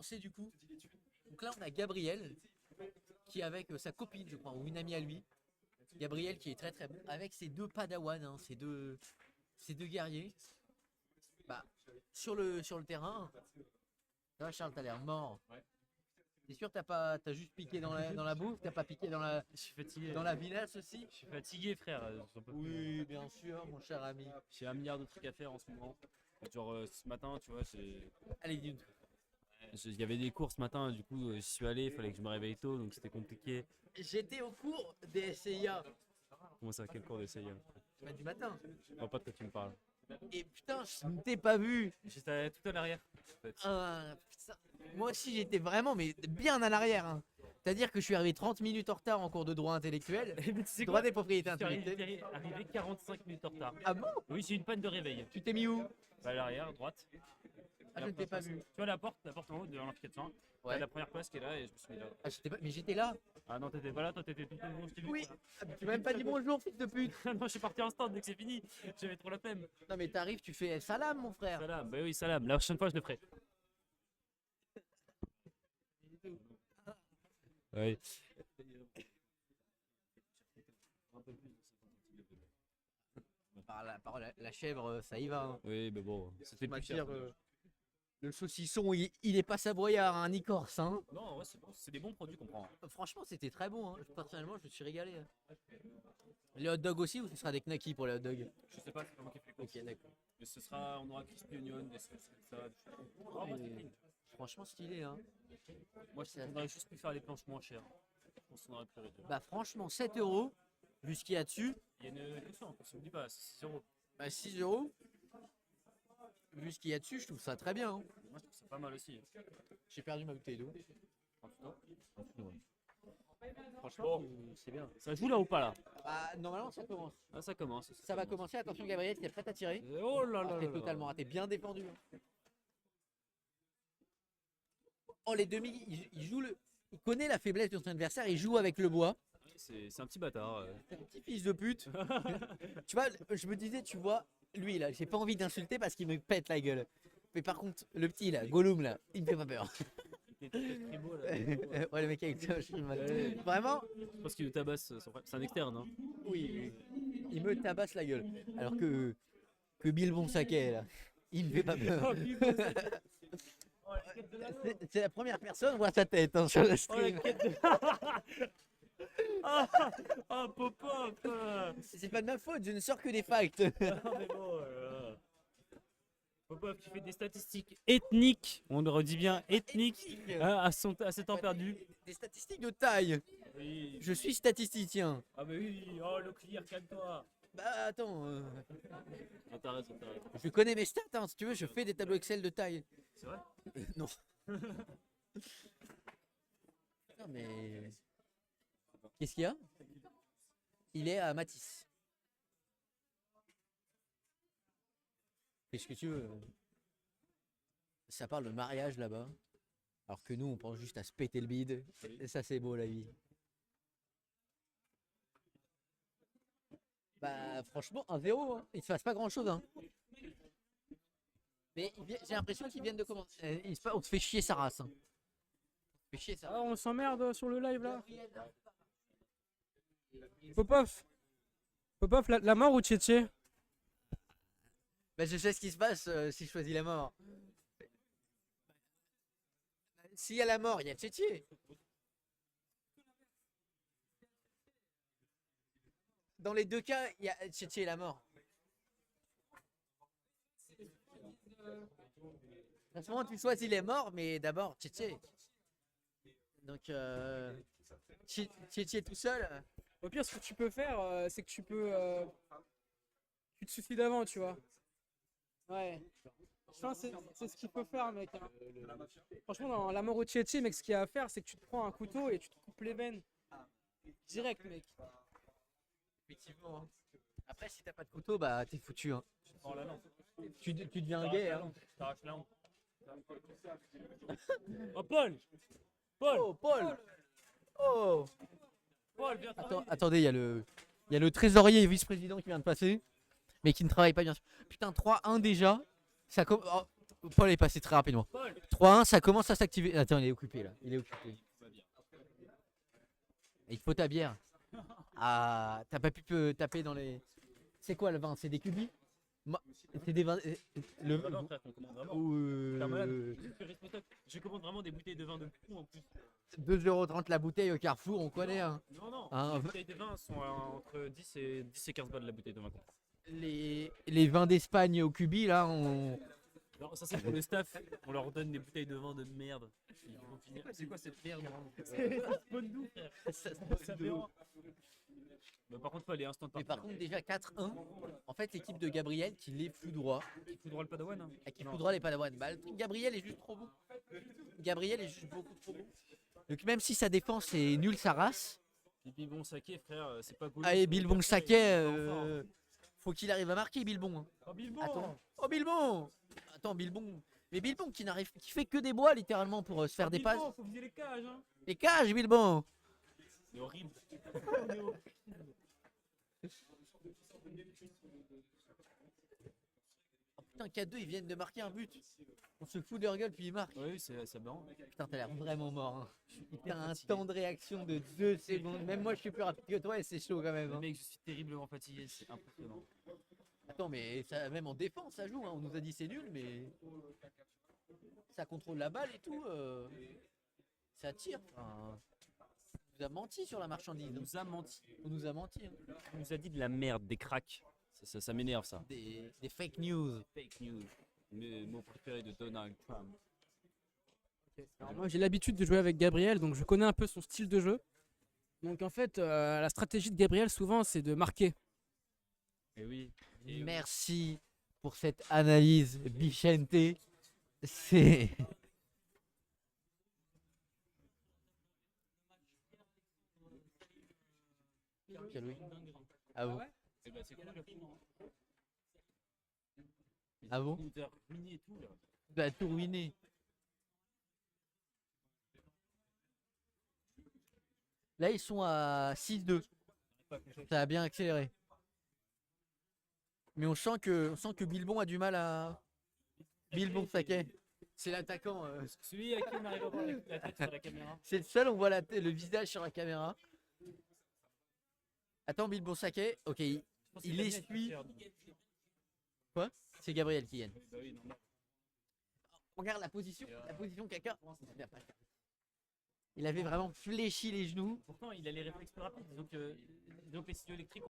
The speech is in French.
commencer du coup. Donc là, on a Gabriel qui est avec sa copine, je crois, ou une amie à lui. Gabriel qui est très très bon avec ses deux padawans, hein, ces deux guerriers. Bah, sur le terrain. Ça va, Charles, t'as l'air mort. T'es sûr t'as juste piqué dans la bouffe, t'as pas piqué Je suis fatigué. dans la vinasse aussi? Je suis fatigué, frère. J'en peux plus. Oui, bien sûr, mon cher ami. J'ai un milliard de trucs à faire en ce moment. Genre ce matin, tu vois, Allez, dis-nous. il y avait des cours ce matin, du coup j'y suis allé, il fallait que je me réveille tôt, donc c'était compliqué. J'étais au cours des SIA Comment ça, quel cours d'essai? du matin. Je vois pas de quoi tu me parles. Et putain, je ne t'ai pas vu. J'étais tout à l'arrière. En fait. Ah, putain. Moi aussi, j'étais vraiment mais bien à l'arrière, hein. C'est-à-dire que je suis arrivé 30 minutes en retard en cours de droit intellectuel. Mais tu sais Droit quoi? des propriétés Je suis intellectuelles. arrivé 45 minutes en retard. Ah bon? Oui, j'ai une panne de réveil. Tu t'es mis où? Bah, à l'arrière, à droite. Ah, je ne t'ai pas vu. Tu vois la porte en haut de l'Amphi 400. Ouais. La première place qui est là et je me suis mis là. Ah, mais j'étais là. Ah non, t'étais pas là, toi t'étais tout le long, je t'ai vu. Oui. Ah, mais tu m'as même pas dit bonjour, fils de pute. Non, je suis parti en stand dès que c'est fini. J'avais trop la peine. Non mais t'arrives, tu fais salam, mon frère. Salam, bah oui, salam. La prochaine fois, je le ferai. Oui. Par la chèvre, ça y va, hein. Oui, mais bon, c'était plus cher. Le saucisson, il est pas savoyard, hein, ni corse, hein. Non, ouais, c'est bon, c'est des bons produits qu'on prend. Franchement, c'était très bon, hein. Personnellement, je me suis régalé, hein. Les hot dogs aussi, ou ce sera des knackis pour les hot dogs? Je sais pas, c'est pas moi qui fais les courses. Ok, d'accord. Mais on aura crispy onion, des sauces comme ça. Oh, mais franchement stylé, hein. Moi, on aurait juste pu faire les planches moins chères. Je pense qu'on aurait pu réduire. Bah franchement, 7 euros, vu ce qu'il y a dessus. Il y a une question, on ne dit pas, c'est 6 euros. Bah 6 euros, vu ce qu'il y a dessus, je trouve ça très bien, hein. Moi, je trouve ça pas mal aussi. J'ai perdu ma bouteille d'eau. En tout cas. Franchement, c'est bien. Ça joue là ou pas là? Bah normalement, ça commence. Ah, ça commence. Ça va commencer, attention Gabriel, t'es prête à tirer? Oh là là T'es là totalement là. raté, bien défendu, hein. Oh, les demi, il joue il connaît la faiblesse de son adversaire, il joue avec le bois. C'est un petit bâtard. C'est un petit fils de pute. Tu vois, je me disais, tu vois, lui là, j'ai pas envie d'insulter parce qu'il me pète la gueule. Mais par contre, le petit là, Gollum là, il me fait pas peur. Il était très primo là. Ouais, le mec avec toi, je suis mal. Vraiment? Je pense qu'il le tabasse. C'est un externe, hein. Oui, il me tabasse la gueule. Alors que Bill Bonsaquet là, il me fait pas peur. C'est la première personne voit sa tête, hein, sur le Oh, la stream. quête de... Ah, Popov. C'est pas de ma faute, je ne sors que des facts. Ah, mais bon, Popov qui fait des statistiques ethniques, on le redit bien, ethniques, hein, à ses temps perdus. Des statistiques de taille. Oui. Je suis statisticien. Ah bah oui, oh le clear, calme-toi. Bah attends, Ah, t'as raison, t'as raison. je connais mes stats, hein, si tu veux, je fais des tableaux Excel de taille. C'est vrai? Non. Non mais... Qu'est-ce qu'il y a? Il est à Matisse. Fais ce que tu veux. Ça parle de mariage là-bas. Alors que nous, on pense juste à se péter le bide. Et ça, c'est beau la vie. Bah franchement, 1-0, hein. Il se passe pas grand-chose, hein. Mais j'ai l'impression qu'ils viennent de commencer. On se fait chier sa race, hein. On se fait chier sa race. Ah, on s'emmerde sur le live là. Popov. Popov, la mort ou Tchétché? Bah, je sais ce qui se passe si je choisis la mort. S'il y a la mort, il y a Tchétché. Dans les deux cas, il y a Tchétché et la mort. En ce moment, tu choisis les morts, mais d'abord Tchétché. Donc, Tchétché tout seul. Au pire, ce que tu peux faire, c'est que tu peux. Tu te suffis d'avant, tu vois. Ouais. Je pense que c'est ce qu'il faut faire, mec, hein. Franchement, dans la mort au Tchétché, mec, ce qu'il y a à faire, c'est que tu te prends un couteau et tu te coupes les veines. Direct, mec. Effectivement, hein. Après, si t'as pas de couteau, bah t'es foutu, hein. Oh la langue. Tu deviens gay, hein. T'arraches la langue. Oh Paul! Paul! Oh, Paul! Oh! Paul, viens travailler. Attendez, il y a le trésorier et vice-président qui vient de passer, mais qui ne travaille pas bien sûr. Putain, 3-1 déjà. Ça Paul est passé très rapidement. 3-1, ça commence à s'activer. Attends, il est occupé là. Il est occupé. Il te faut ta bière. Ah, t'as pas pu taper dans les. C'est quoi le vin? C'est des cubis? C'est des vins. Le. Vraiment, frère, on commande vraiment. T'es un malade. Je suis responsable. Je commande vraiment des bouteilles de vin de fou en plus. 2,30€ la bouteille au Carrefour, on connaît. Hein. Non, Hein, les bouteilles de vin sont entre 10 et 15 balles la bouteille de vin. les vins d'Espagne au cubi, là, on. Non, ça c'est pour le staff. On leur donne des bouteilles de vin de merde. Ils vont finir. C'est quoi cette merde? C'est bonne doux, frère. Ça fait rire. Bah, par contre, pas les instant Mais par contre, déjà 4-1, en fait, l'équipe de Gabriel qui les foudroie. il faudra le padawan. Hein. Et qui foudroie les Padawan. Bah, le truc, Gabriel est juste trop bon. Gabriel est juste beaucoup trop bon. Donc, même si sa défense est nulle, sa race. Et puis bon, Saké, frère, c'est pas cool. Ah, et Bilbon Saquet, faut qu'il arrive à marquer, Bilbon. Hein. Oh, Bilbon. Attends. Oh, Bilbon! Attends, Bilbon. Mais Bilbon qui fait que des bois littéralement pour se faire des passes. Faut viser les cages. Hein. Les cages, Bilbon! C'est horrible. Oh, putain, 4-2, ils viennent de marquer un but. On se fout de leur gueule puis ils marquent. Oui, c'est marrant. Putain, t'as l'air vraiment mort. Hein. T'as un temps de réaction de 2 secondes. Même moi, je suis plus rapide que toi et c'est chaud quand même. Hein. Mec, je suis terriblement fatigué, c'est impressionnant. Attends, mais ça, même en défense, ça joue. Hein. On nous a dit c'est nul, mais ça contrôle la balle et tout. Ça tire. Enfin, on nous a menti sur la marchandise. On nous a menti. On nous a menti. Hein. On nous a dit de la merde, des cracks. Ça m'énerve ça. Des fake news. Fake news. Le mot préféré de Donald Trump. Alors moi j'ai l'habitude de jouer avec Gabriel, donc je connais un peu son style de jeu. Donc en fait, la stratégie de Gabriel souvent c'est de marquer. Et oui. Merci pour cette analyse, Bichente. C'est. Pierre-Louis. Ah bon? Et bah c'est cool. Ah bon? Tout a ruiné et tout là. Bah, tout ruiné. Là, ils sont à 6-2. Ça a bien accéléré. Mais on sent que Bilbon a du mal à. Bilbon Saquet. C'est l'attaquant. Celui à qui on arrive à voir la tête sur la caméra. C'est le seul, on voit le visage sur la caméra. Attends, Bilbon Saquet. Ok, il essuie. Quoi? C'est Gabriel qui gagne. Bah oui, non. Regarde la position caca. Il avait vraiment fléchi les genoux. Pourtant, il a les réflexes plus rapides. Donc les signaux électriques